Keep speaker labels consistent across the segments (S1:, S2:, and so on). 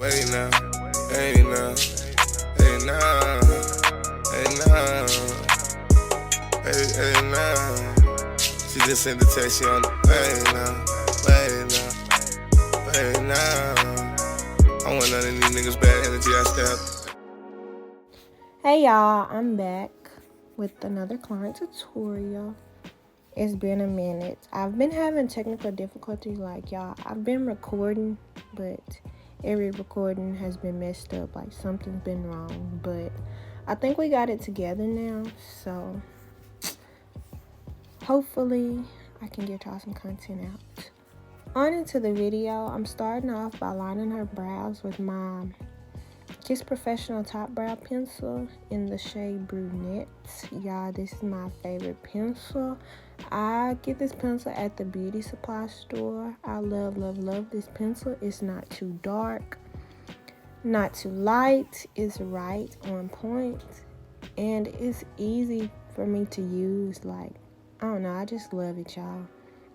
S1: Wait now, hey now, hey now, hey now, hey now. She just sent the text, she on the wait now. I want none of these niggas bad energy, I step.
S2: Hey y'all, I'm back with another client tutorial. It's been a minute. I've been having technical difficulties like y'all. I've been recording, but every recording has been messed up, like something's been wrong. But I think we got it together now, so hopefully I can get y'all some content out. On into the video, I'm starting off by lining her brows with my Kiss Professional Top Brow Pencil in the shade Brunette. Y'all, this is my favorite pencil. I get this pencil at the beauty supply store. I love this pencil. It's not too dark, not too light. It's right on point, and it's easy for me to use. Like, I don't know, I just love it, y'all.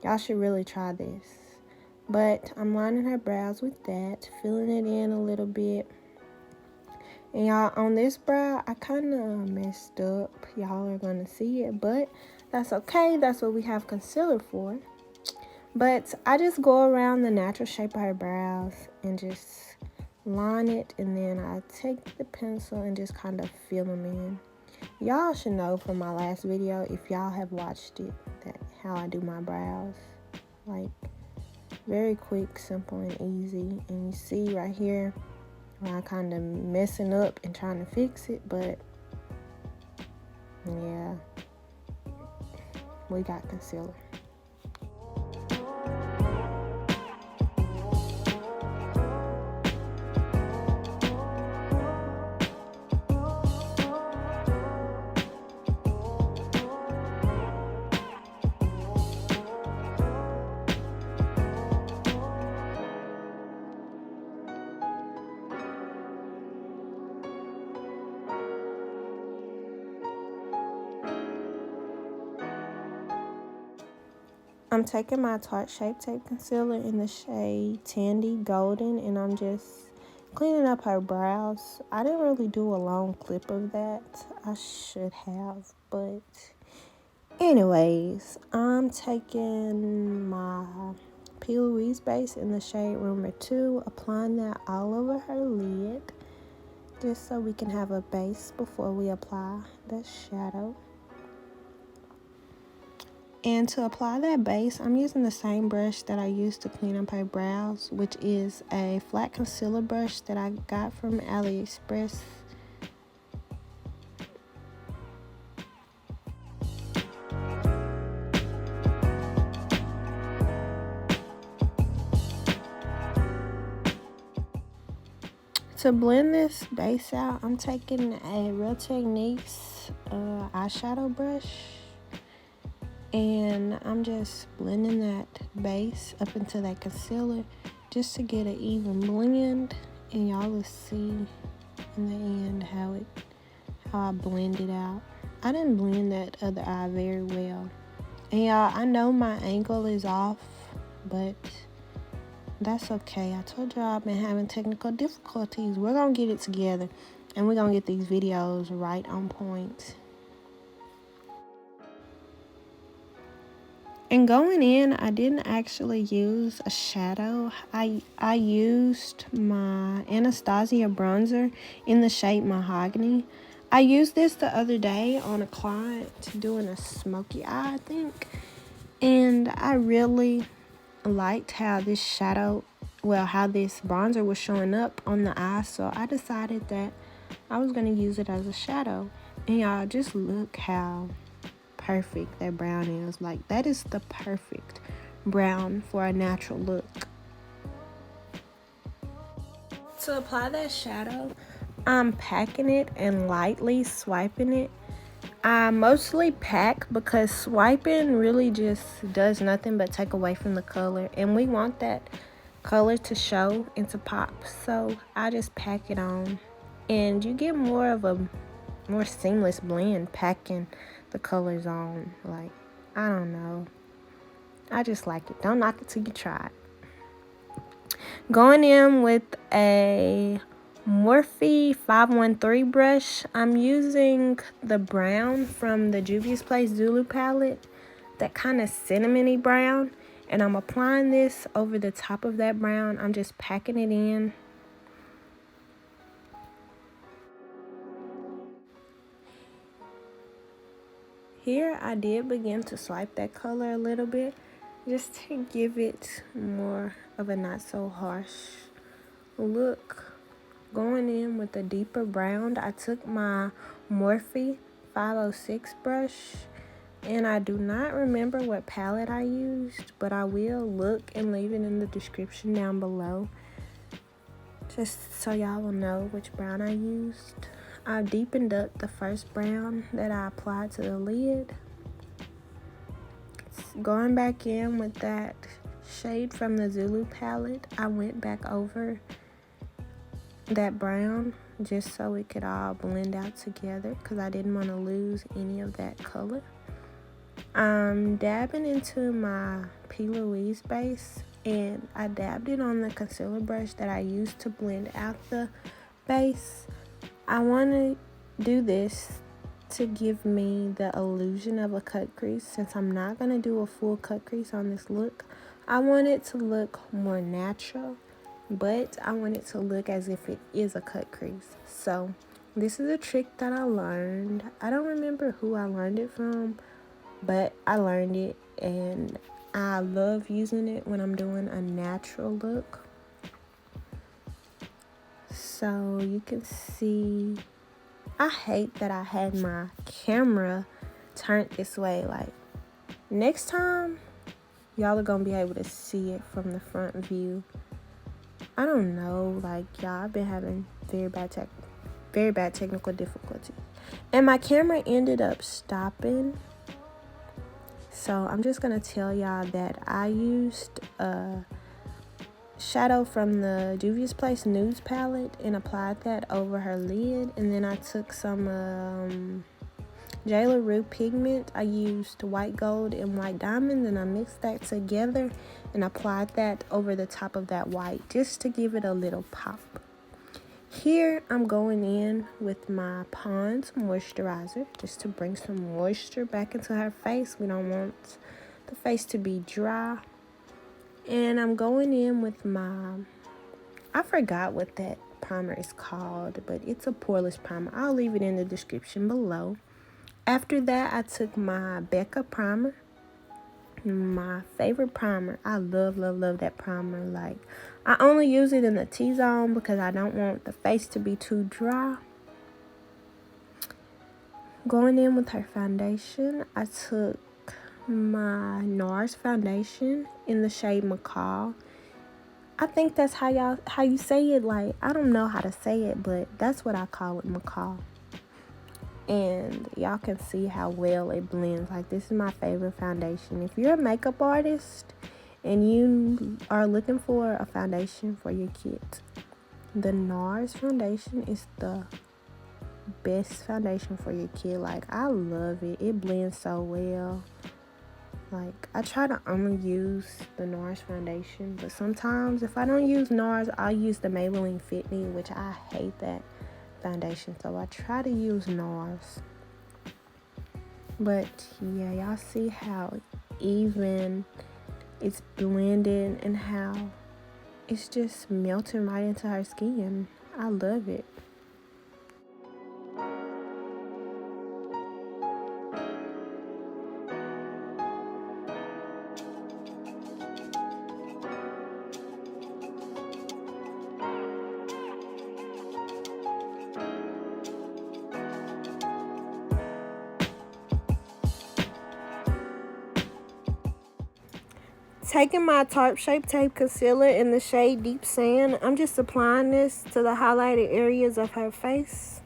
S2: Y'all should really try this. But I'm lining her brows with that, filling it in a little bit. And y'all, on this brow, I kind of messed up. Y'all are going to see it, but that's okay. That's what we have concealer for. But I just go around the natural shape of her brows and just line it. And then I take the pencil and just kind of fill them in. Y'all should know from my last video, if y'all have watched it, that how I do my brows. Like, very quick, simple, and easy. And you see right here, I kind of messing up and trying to fix it, but yeah, we got concealer. I'm taking my Tarte Shape Tape Concealer in the shade Tandy Golden, and I'm just cleaning up her brows. I didn't really do a long clip of that. I should have, but anyways, I'm taking my P. Louise base in the shade Rumor 2, applying that all over her lid, just so we can have a base before we apply the shadow. And to apply that base, I'm using the same brush that I used to clean up her brows, which is a flat concealer brush that I got from AliExpress. To blend this base out, I'm taking a Real Techniques eyeshadow brush. And I'm just blending that base up into that concealer just to get an even blend. And y'all will see in the end how I blend it out. I didn't blend that other eye very well. And y'all, I know my angle is off, but that's okay. I told y'all I've been having technical difficulties. We're gonna get it together, and we're gonna get these videos right on point. And going in, I didn't actually use a shadow. I used my Anastasia bronzer in the shade Mahogany. I used this the other day on a client doing a smoky eye, I think. And I really liked how this shadow, how this bronzer was showing up on the eye. So I decided that I was going to use it as a shadow. And y'all, just look how perfect that brown is. Like, that is the perfect brown for a natural look. To apply that shadow, I'm packing it and lightly swiping it. I mostly pack because swiping really just does nothing but take away from the color, and we want that color to show and to pop. So I just pack it on, and you get more of a more seamless blend packing the colors on. Like, I don't know, I just like it. Don't knock it till you try it. Going in with a Morphe 513 brush. I'm using the brown from the Juvias Place Zulu palette, that kind of cinnamony brown, and I'm applying this over the top of that brown. I'm just packing it in. Here I did begin to swipe that color a little bit, just to give it more of a not so harsh look. Going in with a deeper brown, I took my Morphe 506 brush, and I do not remember what palette I used, but I will look and leave it in the description down below, just so y'all will know which brown I used. I deepened up the first brown that I applied to the lid. Going back in with that shade from the Zulu palette, I went back over that brown just so it could all blend out together, because I didn't want to lose any of that color. I'm dabbing into my P. Louise base, and I dabbed it on the concealer brush that I used to blend out the base. I want to do this to give me the illusion of a cut crease. Since I'm not going to do a full cut crease on this look, I want it to look more natural, but I want it to look as if it is a cut crease. So this is a trick that I learned. I don't remember who I learned it from, but I learned it, and I love using it when I'm doing a natural look. So you can see, I hate that I had my camera turned this way. Like, next time, y'all are gonna be able to see it from the front view. I don't know, like, y'all, I've been having very bad technical difficulties, and my camera ended up stopping. So I'm just gonna tell y'all that I used a shadow from the Juvias Place Nudes palette and applied that over her lid, and then I took some J. LaRue pigment. I used white gold and white diamond, and I mixed that together and applied that over the top of that white, just to give it a little pop. Here I'm going in with my Pond's moisturizer, just to bring some moisture back into her face. We don't want the face to be dry. And I'm going in with my, I forgot what that primer is called, but it's a poreless primer. I'll leave it in the description below. After that, I took my Becca primer, my favorite primer. I love that primer. Like, I only use it in the T-zone because I don't want the face to be too dry. Going in with her foundation, I took my Nars foundation in the shade Macao. I think that's how you say it. Like, I don't know how to say it, but that's what I call it, Macao. And y'all can see how well it blends. Like, this is my favorite foundation. If you're a makeup artist and you are looking for a foundation for your kit, the Nars foundation is the best foundation for your kid. Like, I love it. It blends so well. Like, I try to only use the Nars foundation, but sometimes if I don't use Nars, I'll use the Maybelline Fit Me, which I hate that foundation, so I try to use Nars. But yeah, y'all see how even it's blended and how it's just melting right into her skin. I love it. Taking my Tarte Shape Tape Concealer in the shade Deep Sand, I'm just applying this to the highlighted areas of her face.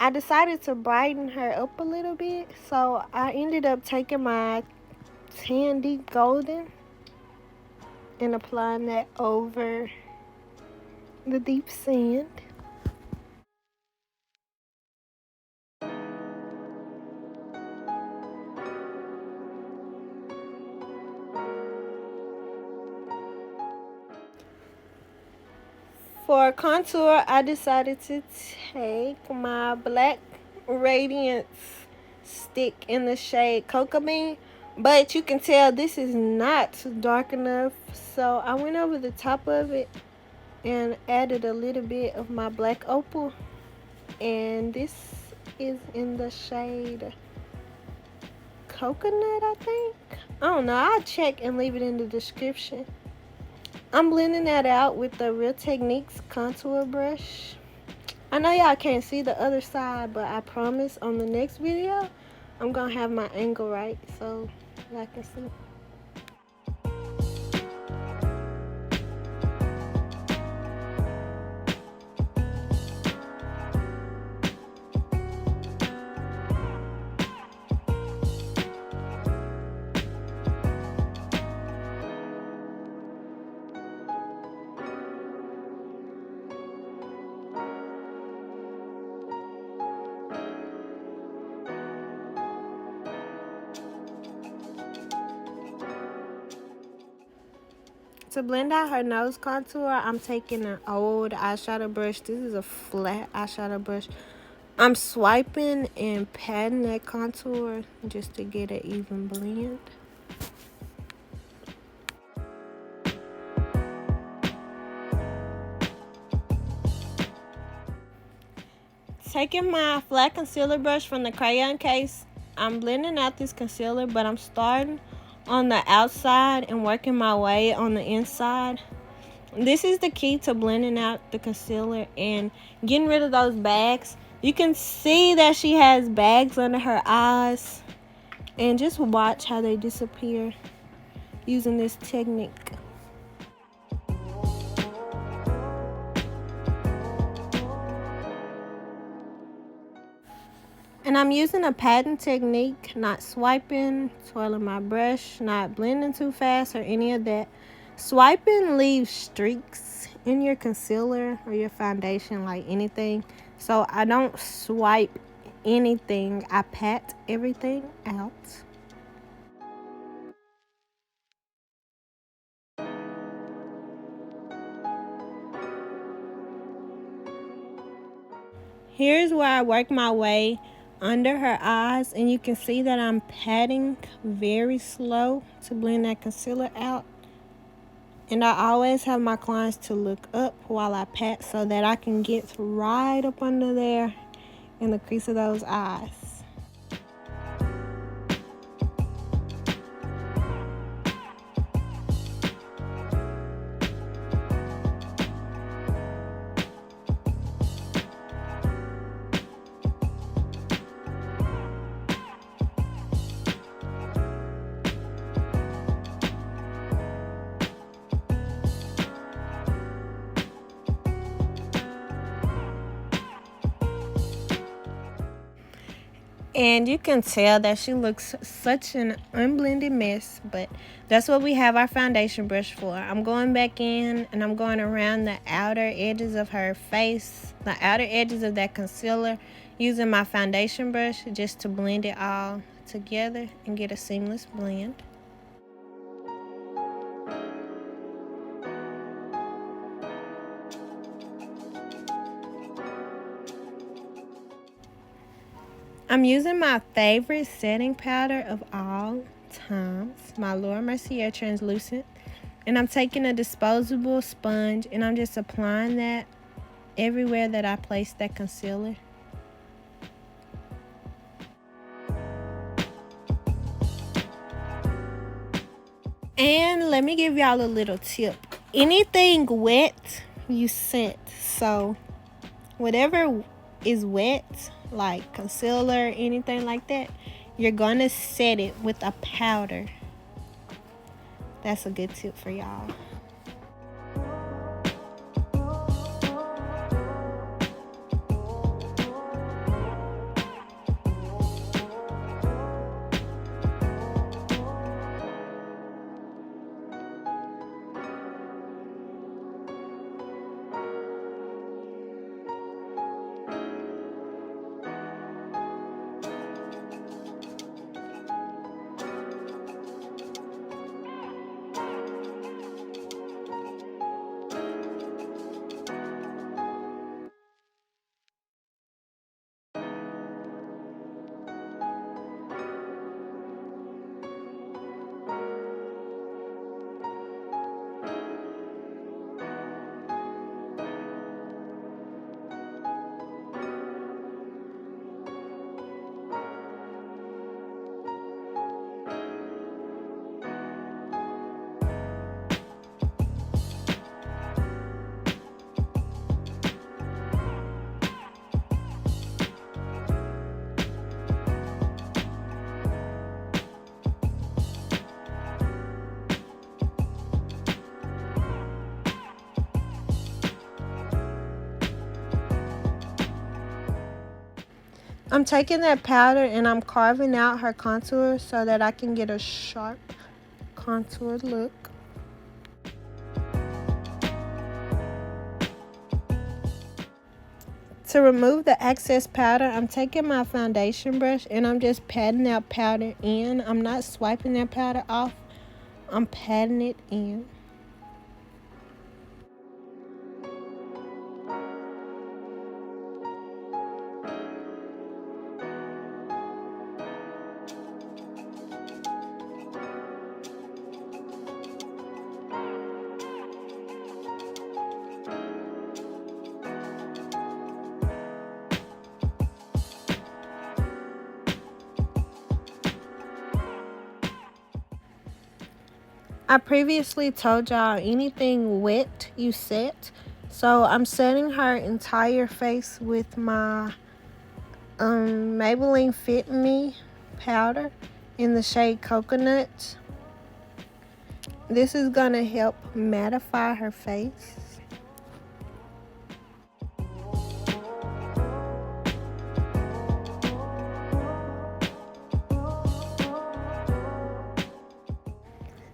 S2: I decided to brighten her up a little bit, so I ended up taking my Tan Deep Golden and applying that over the deep sand. For contour, I decided to take my black Radiance stick in the shade Cocoa Bean, but you can tell this is not dark enough, so I went over the top of it and added a little bit of my black opal, and this is in the shade Coconut, I think. I don't know, I'll check and leave it in the description. I'm blending that out with the Real Techniques contour brush. I know y'all can't see the other side, but I promise on the next video, I'm gonna have my angle right so y'all can see. To blend out her nose contour, I'm taking an old eyeshadow brush. This is a flat eyeshadow brush. I'm swiping and patting that contour just to get an even blend. Taking my flat concealer brush from the crayon case, I'm blending out this concealer, but I'm starting on the outside and working my way on the inside. This is the key to blending out the concealer and getting rid of those bags. You can see that she has bags under her eyes, and just watch how they disappear using this technique. And I'm using a patting technique, not swiping, twirling my brush, not blending too fast or any of that. Swiping leaves streaks in your concealer or your foundation, like anything. So I don't swipe anything, I pat everything out. Here's where I work my way under her eyes, and you can see that I'm patting very slow to blend that concealer out. And I always have my clients to look up while I pat so that I can get right up under there in the crease of those eyes. And you can tell that she looks such an unblended mess, but that's what we have our foundation brush for. I'm going back in and I'm going around the outer edges of her face, the outer edges of that concealer, using my foundation brush just to blend it all together and get a seamless blend. I'm using my favorite setting powder of all times, my Laura Mercier Translucent. And I'm taking a disposable sponge and I'm just applying that everywhere that I place that concealer. And let me give y'all a little tip. Anything wet, you set. So whatever is wet, like concealer, anything like that, you're gonna set it with a powder. That's a good tip for y'all. I'm taking that powder and I'm carving out her contour so that I can get a sharp contour look. To remove the excess powder, I'm taking my foundation brush and I'm just patting that powder in. I'm not swiping that powder off. I'm patting it in. I previously told y'all anything wet you set. So I'm setting her entire face with my Maybelline Fit Me powder in the shade Coconut. This is gonna help mattify her face.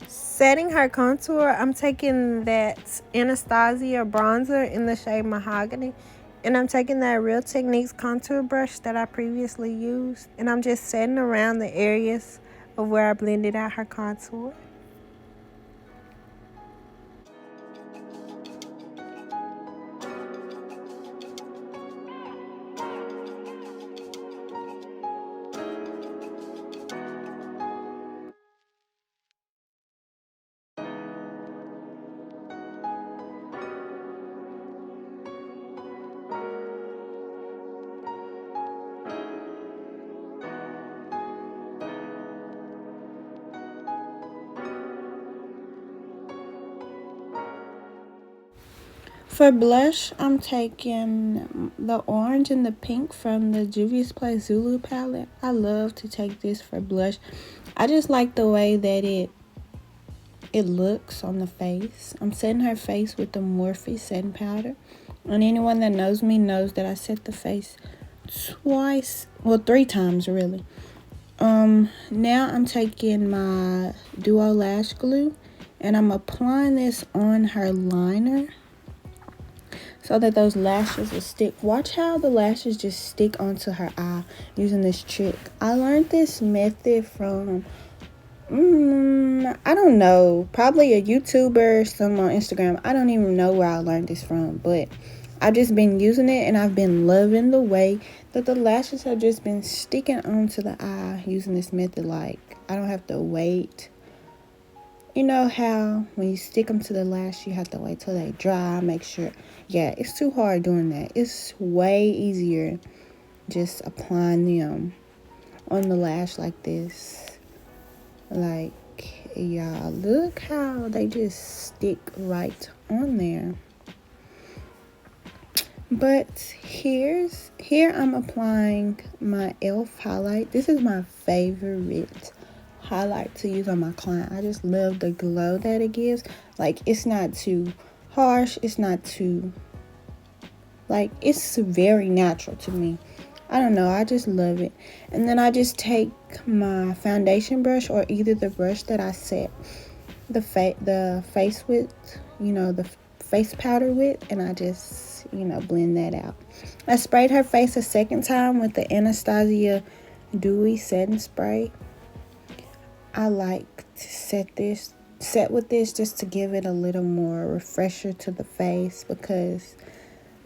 S2: Setting her contour, I'm taking that Anastasia bronzer in the shade Mahogany. And I'm taking that Real Techniques contour brush that I previously used. And I'm just setting around the areas of where I blended out her contour. For blush, I'm taking the orange and the pink from the Juvias Zulu palette. I love to take this for blush. I just like the way that it looks on the face. I'm setting her face with the Morphe setting powder. And anyone that knows me knows that I set the face twice, well, 3 times really. Now I'm taking my Duo Lash Glue and I'm applying this on her liner so that those lashes will stick. Watch how the lashes just stick onto her eye using this trick. I learned this method from, I don't know, probably a YouTuber, some on Instagram. I don't even know where I learned this from, but I've just been using it and I've been loving the way that the lashes have just been sticking onto the eye using this method. Like, I don't have to wait. You know how when you stick them to the lash, you have to wait till they dry, make sure. Yeah, it's too hard doing that. It's way easier just applying them on the lash like this. Like, y'all, look how they just stick right on there. But here I'm applying my e.l.f. highlight. This is my favorite highlight to use on my client. I just love the glow that it gives. Like, it's not too harsh, it's not too, like, it's very natural to me. I don't know, I just love it. And then I just take my foundation brush or either the brush that I set the face with, you know, the face powder with, and I just, you know, blend that out. I sprayed her face a second time with the Anastasia Dewy Setting Spray. I like to set with this just to give it a little more refresher to the face, because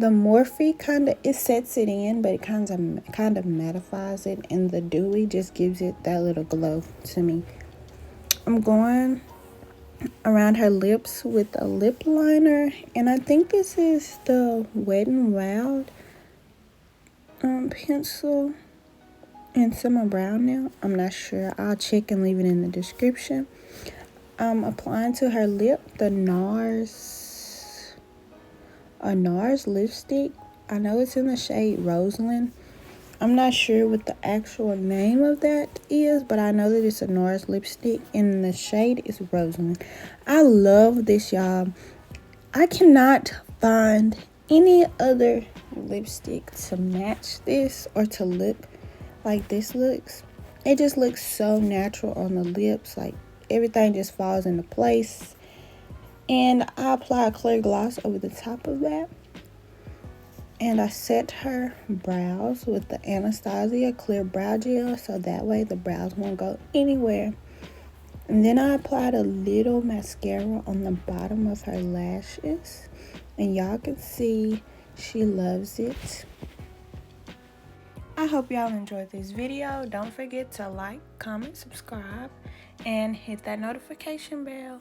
S2: the Morphe it sets it in, but it kind of mattifies it, and the Dewy just gives it that little glow to me. I'm going around her lips with a lip liner, and I think this is the Wet n Wild pencil in Summer Brown now. I'm not sure. I'll check and leave it in the description. I'm applying to her lip the Nars lipstick. I know it's in the shade Roseland. I'm not sure what the actual name of that is, but I know that it's a Nars lipstick and the shade is Roseland. I love this, y'all. I cannot find any other lipstick to match this or to look like this looks. It just looks so natural on the lips. Like everything just falls into place. And I apply a clear gloss over the top of that. And I set her brows with the Anastasia clear brow gel, so that way the brows won't go anywhere. And then I applied a little mascara on the bottom of her lashes. And y'all can see she loves it. I hope y'all enjoyed this video. Don't forget to like, comment, subscribe, and hit that notification bell.